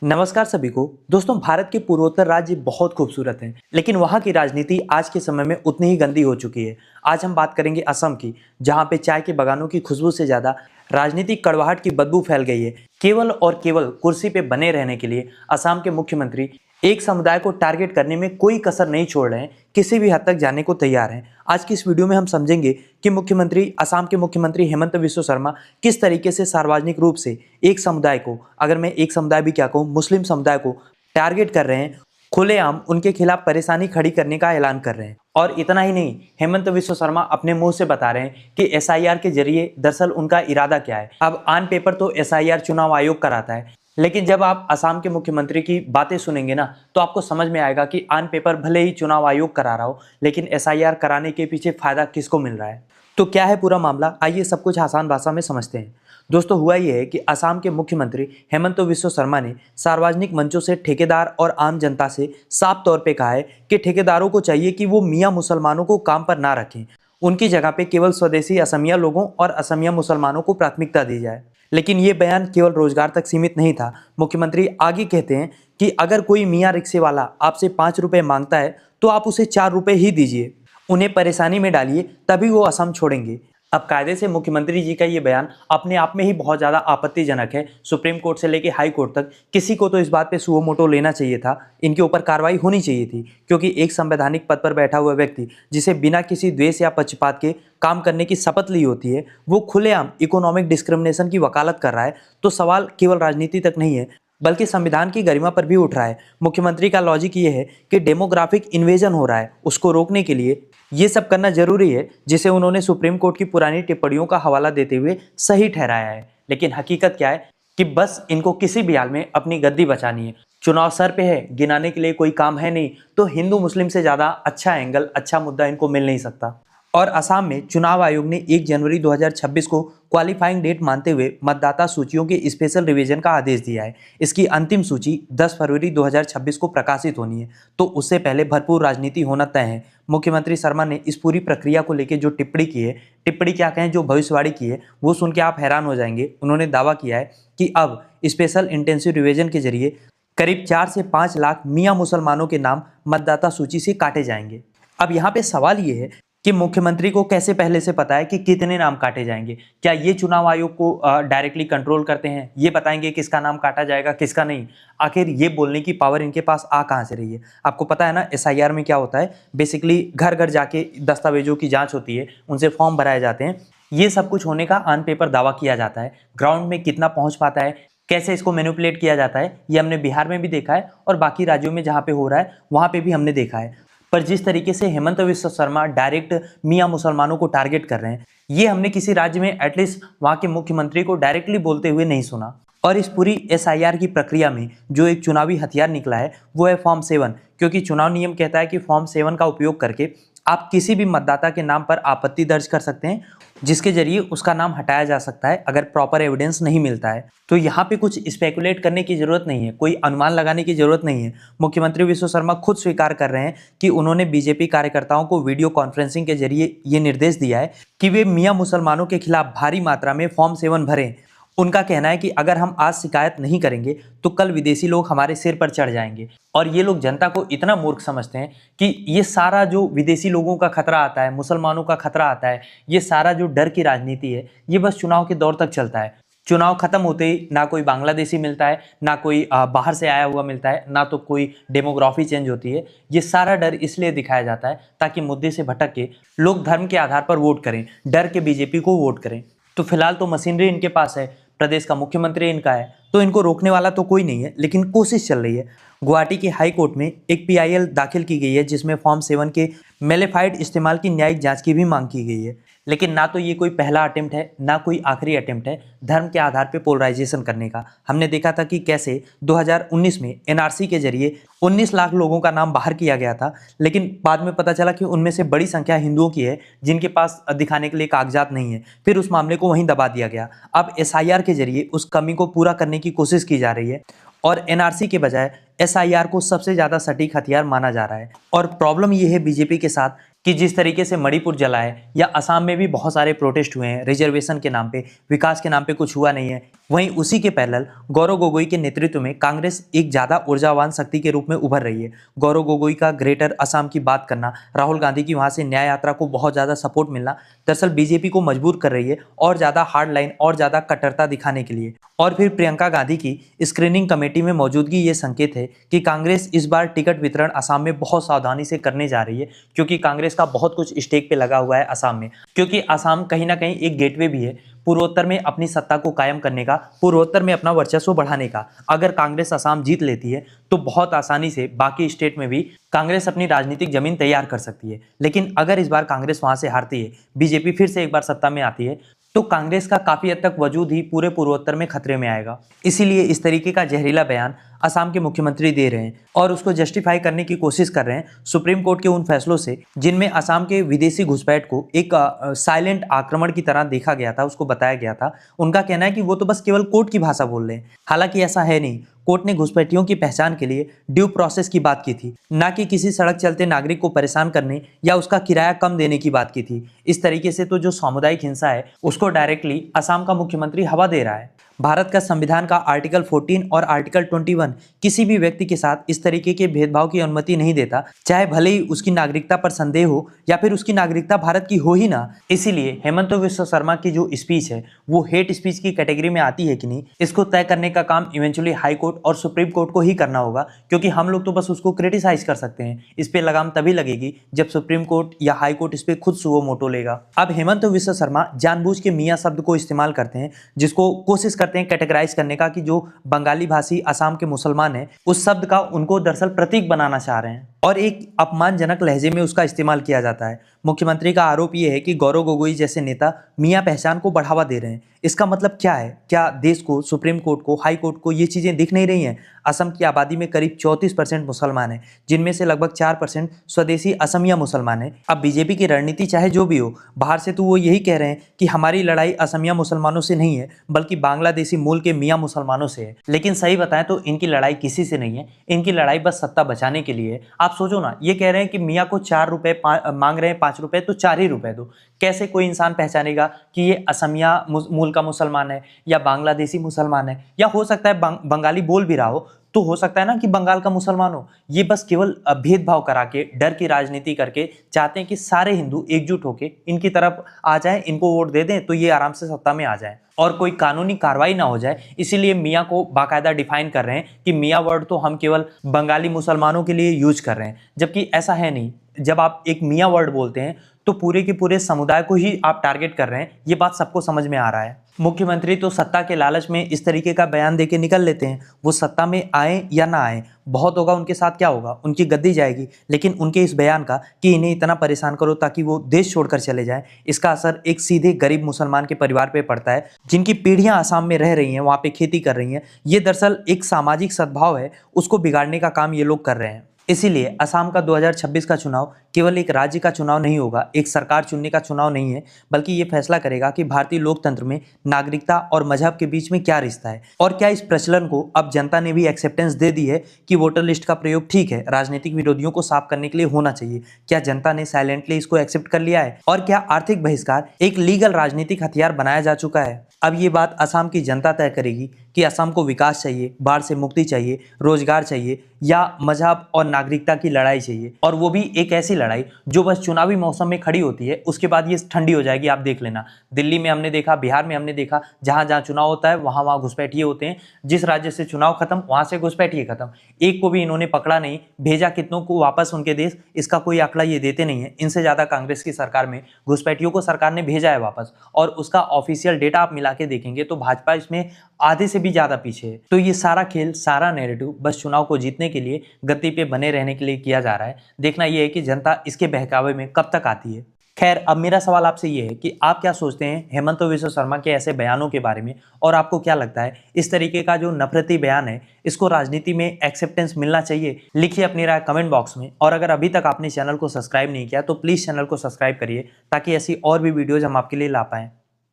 नमस्कार सभी को। दोस्तों, भारत के पूर्वोत्तर राज्य बहुत खूबसूरत हैं, लेकिन वहाँ की राजनीति आज के समय में उतनी ही गंदी हो चुकी है। आज हम बात करेंगे असम की, जहाँ पे चाय के बागानों की खुशबू से ज्यादा राजनीतिक कड़वाहट की बदबू फैल गई है। केवल और केवल कुर्सी पे बने रहने के लिए असम के मुख्यमंत्री एक समुदाय को टारगेट करने में कोई कसर नहीं छोड़ रहे हैं, किसी भी हद तक जाने को तैयार हैं। आज की इस वीडियो में हम समझेंगे कि असम के मुख्यमंत्री हेमंत बिस्वा शर्मा किस तरीके से सार्वजनिक रूप से एक समुदाय को, अगर मैं एक समुदाय भी क्या कहूँ, मुस्लिम समुदाय को टारगेट कर रहे हैं, खुलेआम उनके खिलाफ परेशानी खड़ी करने का ऐलान कर रहे हैं। और इतना ही नहीं, हेमंत बिस्वा शर्मा अपने मुंह से बता रहे हैं कि एसआईआर के जरिए दरअसल उनका इरादा क्या है। अब ऑन पेपर तो एसआईआर चुनाव आयोग कराता है, लेकिन जब आप असम के मुख्यमंत्री की बातें सुनेंगे ना, तो आपको समझ में आएगा कि ऑन पेपर भले ही चुनाव आयोग करा रहा हो, लेकिन एसआईआर कराने के पीछे फायदा किसको मिल रहा है। तो क्या है पूरा मामला, आइए सब कुछ आसान भाषा में समझते हैं। दोस्तों, हुआ ये है कि असम के मुख्यमंत्री हेमंत बिस्वा शर्मा ने सार्वजनिक मंचों से ठेकेदार और आम जनता से साफ तौर पे कहा है कि ठेकेदारों को चाहिए कि वो मियाँ मुसलमानों को काम पर ना रखें, उनकी जगह पे केवल स्वदेशी असमिया लोगों और असमिया मुसलमानों को प्राथमिकता दी जाए। लेकिन ये बयान केवल रोजगार तक सीमित नहीं था। मुख्यमंत्री आगे कहते हैं कि अगर कोई मियाँ रिक्शे वाला आपसे 5 रुपए मांगता है तो आप उसे 4 रुपए ही दीजिए, उन्हें परेशानी में डालिए, तभी वो असम छोड़ेंगे। अब कायदे से मुख्यमंत्री जी का ये बयान अपने आप में ही बहुत ज़्यादा आपत्तिजनक है। सुप्रीम कोर्ट से लेकर हाई कोर्ट तक किसी को तो इस बात पे सुओ मोटो लेना चाहिए था, इनके ऊपर कार्रवाई होनी चाहिए थी, क्योंकि एक संवैधानिक पद पर बैठा हुआ व्यक्ति जिसे बिना किसी द्वेष या पक्षपात के काम करने की शपथ ली होती है, वो खुलेआम इकोनॉमिक डिस्क्रिमिनेशन की वकालत कर रहा है। तो सवाल केवल राजनीति तक नहीं है, बल्कि संविधान की गरिमा पर भी उठ रहा है। मुख्यमंत्री का लॉजिक ये है कि डेमोग्राफिक इन्वेजन हो रहा है, उसको रोकने के लिए ये सब करना जरूरी है, जिसे उन्होंने सुप्रीम कोर्ट की पुरानी टिप्पणियों का हवाला देते हुए सही ठहराया है। लेकिन हकीकत क्या है कि बस इनको किसी भी हाल में अपनी गद्दी बचानी है। चुनाव सर पे है, गिनाने के लिए कोई काम है नहीं, तो हिंदू मुस्लिम से ज्यादा अच्छा एंगल, अच्छा मुद्दा इनको मिल नहीं सकता। और असम में चुनाव आयोग ने 1 जनवरी 2026 को क्वालिफाइंग डेट मानते हुए मतदाता सूचियों के स्पेशल रिवीजन का आदेश दिया है। इसकी अंतिम सूची 10 फरवरी 2026 को प्रकाशित होनी है, तो उससे पहले भरपूर राजनीति होना तय है। मुख्यमंत्री शर्मा ने इस पूरी प्रक्रिया को लेकर जो टिप्पणी की है, टिप्पणी क्या कहें, जो भविष्यवाणी की है, वो सुन के आप हैरान हो जाएंगे। उन्होंने दावा किया है कि अब स्पेशल इंटेंसिव रिवीजन के जरिए करीब 4 से 5 लाख मियाँ मुसलमानों के नाम मतदाता सूची से काटे जाएंगे। अब यहाँ पे सवाल ये है कि मुख्यमंत्री को कैसे पहले से पता है कि कितने नाम काटे जाएंगे? क्या ये चुनाव आयोग को डायरेक्टली कंट्रोल करते हैं? ये बताएंगे किसका नाम काटा जाएगा, किसका नहीं? आखिर ये बोलने की पावर इनके पास आ कहाँ से रही है? आपको पता है ना, एसआईआर में क्या होता है, बेसिकली घर घर जाके दस्तावेजों की जांच होती है, उनसे फॉर्म भराए जाते हैं। ये सब कुछ होने का ऑन पेपर दावा किया जाता है। ग्राउंड में कितना पहुंच पाता है, कैसे इसको मैनिपुलेट किया जाता है, ये हमने बिहार में भी देखा है और बाकी राज्यों में जहाँ पे हो रहा है वहाँ पे भी हमने देखा है। पर जिस तरीके से हेमंत बिस्वा शर्मा डायरेक्ट मियाँ मुसलमानों को टारगेट कर रहे हैं, ये हमने किसी राज्य में एटलीस्ट वहाँ के मुख्यमंत्री को डायरेक्टली बोलते हुए नहीं सुना। और इस पूरी एसआईआर की प्रक्रिया में जो एक चुनावी हथियार निकला है वो है फॉर्म 7, क्योंकि चुनाव नियम कहता है कि फॉर्म 7 का उपयोग करके आप किसी भी मतदाता के नाम पर आपत्ति दर्ज कर सकते हैं, जिसके जरिए उसका नाम हटाया जा सकता है अगर प्रॉपर एविडेंस नहीं मिलता है। तो यहाँ पे कुछ स्पेकुलेट करने की जरूरत नहीं है, कोई अनुमान लगाने की जरूरत नहीं है। मुख्यमंत्री बिस्वा शर्मा खुद स्वीकार कर रहे हैं कि उन्होंने बीजेपी कार्यकर्ताओं को वीडियो कॉन्फ्रेंसिंग के जरिए ये निर्देश दिया है कि वे मियाँ मुसलमानों के खिलाफ भारी मात्रा में फॉर्म 7 भरें। उनका कहना है कि अगर हम आज शिकायत नहीं करेंगे तो कल विदेशी लोग हमारे सिर पर चढ़ जाएंगे। और ये लोग जनता को इतना मूर्ख समझते हैं कि ये सारा जो विदेशी लोगों का खतरा आता है, मुसलमानों का खतरा आता है, ये सारा जो डर की राजनीति है, ये बस चुनाव के दौर तक चलता है। चुनाव खत्म होते ही ना कोई बांग्लादेशी मिलता है, ना कोई बाहर से आया हुआ मिलता है, ना तो कोई डेमोग्राफी चेंज होती है। ये सारा डर इसलिए दिखाया जाता है ताकि मुद्दे से भटक के लोग धर्म के आधार पर वोट करें, डर के बीजेपी को वोट करें। तो फिलहाल तो मशीनरी इनके पास है, प्रदेश का मुख्यमंत्री इनका है, तो इनको रोकने वाला तो कोई नहीं है, लेकिन कोशिश चल रही है। गुवाहाटी की हाई कोर्ट में एक पीआईएल दाखिल की गई है, जिसमें फॉर्म 7 के मेलेफाइड इस्तेमाल की न्यायिक जांच की भी मांग की गई है। लेकिन ना तो ये कोई पहला अटेम्प्ट है, ना कोई आखिरी अटेम्प्ट है धर्म के आधार पर पोलराइजेशन करने का। हमने देखा था कि कैसे 2019 में एनआरसी के जरिए 19 लाख लोगों का नाम बाहर किया गया था, लेकिन बाद में पता चला कि उनमें से बड़ी संख्या हिंदुओं की है जिनके पास दिखाने के लिए कागजात नहीं है। फिर उस मामले को वहीं दबा दिया गया। अब एसआईआर के जरिए उस कमी को पूरा करने की कोशिश की जा रही है और एनआरसी के बजाय एसआईआर को सबसे ज्यादा सटीक हथियार माना जा रहा है। और प्रॉब्लम यह है बीजेपी के साथ कि जिस तरीके से मणिपुर जला है या असम में भी बहुत सारे प्रोटेस्ट हुए हैं रिजर्वेशन के नाम पे, विकास के नाम पे कुछ हुआ नहीं है, वहीं उसी के पैरेलल गौरव गोगोई के नेतृत्व में कांग्रेस एक ज्यादा ऊर्जावान शक्ति के रूप में उभर रही है। गौरव गोगोई का ग्रेटर असम की बात करना, राहुल गांधी की वहां से न्याय यात्रा को बहुत ज्यादा सपोर्ट मिलना दरअसल बीजेपी को मजबूर कर रही है और ज्यादा हार्ड लाइन और ज्यादा कट्टरता दिखाने के लिए। और फिर प्रियंका गांधी की स्क्रीनिंग कमेटी में मौजूदगी ये संकेत है कि कांग्रेस इस बार टिकट वितरण असम में बहुत सावधानी से करने जा रही है, क्योंकि कांग्रेस का बहुत कुछ स्टेक पे लगा हुआ है असम में, क्योंकि असम कहीं ना कहीं एक गेटवे भी है पूर्वोत्तर में अपनी सत्ता को कायम करने का, पूर्वोत्तर में अपना वर्चस्व बढ़ाने का। अगर कांग्रेस असम जीत लेती है तो बहुत आसानी से बाकी स्टेट में भी कांग्रेस अपनी राजनीतिक जमीन तैयार कर सकती है। लेकिन अगर इस बार कांग्रेस वहां से हारती है, बीजेपी फिर से एक बार सत्ता में आती है, तो कांग्रेस का काफी हद तक वजूद ही पूरे पूर्वोत्तर में खतरे में आएगा। इसीलिए इस तरीके का जहरीला बयान असम के मुख्यमंत्री दे रहे हैं और उसको जस्टिफाई करने की कोशिश कर रहे हैं सुप्रीम कोर्ट के उन फैसलों से जिनमें असम के विदेशी घुसपैठ को एक साइलेंट आक्रमण की तरह देखा गया था, उसको बताया गया था। उनका कहना है कि वो तो बस केवल कोर्ट की भाषा बोल रहे हैं, हालांकि ऐसा है नहीं। कोर्ट ने घुसपैठियों की पहचान के लिए ड्यू प्रोसेस की बात की थी, ना कि किसी सड़क चलते नागरिक को परेशान करने या उसका किराया कम देने की बात की थी। इस तरीके से तो जो सामुदायिक हिंसा है उसको डायरेक्टली असम का मुख्यमंत्री हवा दे रहा है। भारत का संविधान का आर्टिकल 14 और आर्टिकल 21 किसी भी व्यक्ति के साथ इस तरीके के भेदभाव की अनुमति नहीं देता, चाहे भले ही उसकी नागरिकता पर संदेह हो या फिर उसकी नागरिकता भारत की हो ही ना। इसीलिए हेमंत बिस्वा शर्मा की जो स्पीच है वो हेट स्पीच की कैटेगरी में आती है कि नहीं, इसको तय करने का काम इवेंचुअली हाई कोर्ट और सुप्रीम कोर्ट को ही करना होगा, क्योंकि हम लोग तो बस उसको क्रिटिसाइज कर सकते हैं। इस पे लगाम तभी लगेगी जब सुप्रीम कोर्ट या हाई कोर्ट इस पे खुद सुओ मोटो लेगा। अब हेमंत बिस्वा शर्मा जानबूझ के मियाँ शब्द को इस्तेमाल करते हैं, जिसको कोशिश करते हैं कैटेगराइज करने का कि जो बंगाली भाषी असम के मुसलमान हैं उस शब्द का उनको दरअसल प्रतीक बनाना चाह रहे हैं और एक अपमानजनक लहजे में उसका इस्तेमाल किया जाता है। मुख्यमंत्री का आरोप यह है कि गौरव गोगोई जैसे नेता मियाँ पहचान को बढ़ावा दे रहे हैं। इसका मतलब क्या है? क्या देश को, सुप्रीम कोर्ट को, हाई कोर्ट को ये चीजें दिख नहीं रही हैं? असम की आबादी में करीब 34% मुसलमान हैं, जिनमें से लगभग 4% स्वदेशी असमिया मुसलमान हैं। अब बीजेपी की रणनीति चाहे जो भी हो, बाहर से तो वो यही कह रहे हैं कि हमारी लड़ाई असमिया मुसलमानों से नहीं है बल्कि बांग्लादेशी मूल के मियाँ मुसलमानों से है। लेकिन सही बताएं तो इनकी लड़ाई किसी से नहीं है, इनकी लड़ाई बस सत्ता बचाने के लिए है। आप सोचो ना, ये कह रहे हैं कि मियाँ को 4 रुपए मांग रहे हैं, 5 रुपए तो 4 ही रुपए दो। कैसे कोई इंसान पहचानेगा कि ये असमिया मूल का मुसलमान है या बांग्लादेशी मुसलमान है, या हो सकता है बंगाली बोल भी रहा हो, तो हो सकता है ना कि बंगाल का मुसलमान हो। ये बस केवल भेदभाव करा के, डर की राजनीति करके चाहते हैं कि सारे हिंदू एकजुट होके इनकी तरफ आ जाएं, इनको वोट दे दें तो ये आराम से सत्ता में आ जाएं और कोई कानूनी कार्रवाई ना हो जाए। इसीलिए मियाँ को बाकायदा डिफाइन कर रहे हैं कि मियाँ वर्ड तो हम केवल बंगाली मुसलमानों के लिए यूज कर रहे हैं, जबकि ऐसा है नहीं। जब आप एक मियाँ वर्ड बोलते हैं तो पूरे के पूरे समुदाय को ही आप टारगेट कर रहे हैं। ये बात सबको समझ में आ रहा है। मुख्यमंत्री तो सत्ता के लालच में इस तरीके का बयान देके निकल लेते हैं। वो सत्ता में आए या ना आए, बहुत होगा उनके साथ, क्या होगा, उनकी गद्दी जाएगी। लेकिन उनके इस बयान का कि इन्हें इतना परेशान करो ताकि वो देश छोड़कर चले जाएं, इसका असर एक सीधे गरीब मुसलमान के परिवार पे पड़ता है, जिनकी पीढ़ियां आसाम में रह रही हैं, वहाँ पे खेती कर रही हैं। ये दरअसल एक सामाजिक सद्भाव है, उसको बिगाड़ने का काम ये लोग कर रहे हैं। इसीलिए असम का 2026 का चुनाव केवल एक राज्य का चुनाव नहीं होगा, एक सरकार चुनने का चुनाव नहीं है, बल्कि ये फैसला करेगा कि भारतीय लोकतंत्र में नागरिकता और मजहब के बीच में क्या रिश्ता है और क्या इस प्रचलन को अब जनता ने भी एक्सेप्टेंस दे दी है कि वोटर लिस्ट का प्रयोग ठीक है, राजनीतिक विरोधियों को साफ करने के लिए होना चाहिए। क्या जनता ने साइलेंटली इसको एक्सेप्ट कर लिया है? और क्या आर्थिक बहिष्कार एक लीगल राजनीतिक हथियार बनाया जा चुका है? अब ये बात असम की जनता तय करेगी कि असम को विकास चाहिए, बाढ़ से मुक्ति चाहिए, रोजगार चाहिए या मजहब और नागरिकता की लड़ाई चाहिए, और वो भी एक ऐसी लड़ाई जो बस चुनावी मौसम में खड़ी होती है, उसके बाद ये ठंडी हो जाएगी। आप देख लेना, दिल्ली में हमने देखा, बिहार में हमने देखा, जहां जहां चुनाव होता है वहां वहां घुसपैठिए होते हैं। जिस राज्य से चुनाव खत्म वहां से घुसपैठिए खत्म। एक को भी इन्होंने पकड़ा नहीं, भेजा कितनों को वापस उनके देश, इसका कोई आंकड़ा ये देते नहीं है। इनसे ज्यादा कांग्रेस की सरकार में घुसपैठियों को सरकार ने भेजा है वापस, और उसका ऑफिशियल डेटा आप मिला के देखेंगे तो भाजपा इसमें आधे से भी ज्यादा पीछे है। तो ये सारा खेल, सारा नैरेटिव बस चुनाव को जीतने के लिए, गद्दी पे बने रहने के लिए किया जा रहा है। देखना यह है कि जनता इसके बहकावे में कब तक आती है। खैर, अब मेरा सवाल आपसे ये है कि आप क्या सोचते हैं हेमंत बिस्वा शर्मा के ऐसे बयानों के बारे में, और आपको क्या लगता है इस तरीके का जो नफरती बयान है इसको राजनीति में एक्सेप्टेंस मिलना चाहिए? लिखिए अपनी राय कमेंट बॉक्स में, और अगर अभी तक आपने चैनल को सब्सक्राइब नहीं किया तो प्लीज चैनल को सब्सक्राइब करिए ताकि ऐसी और भी वीडियोज हम आपके लिए ला पाएं।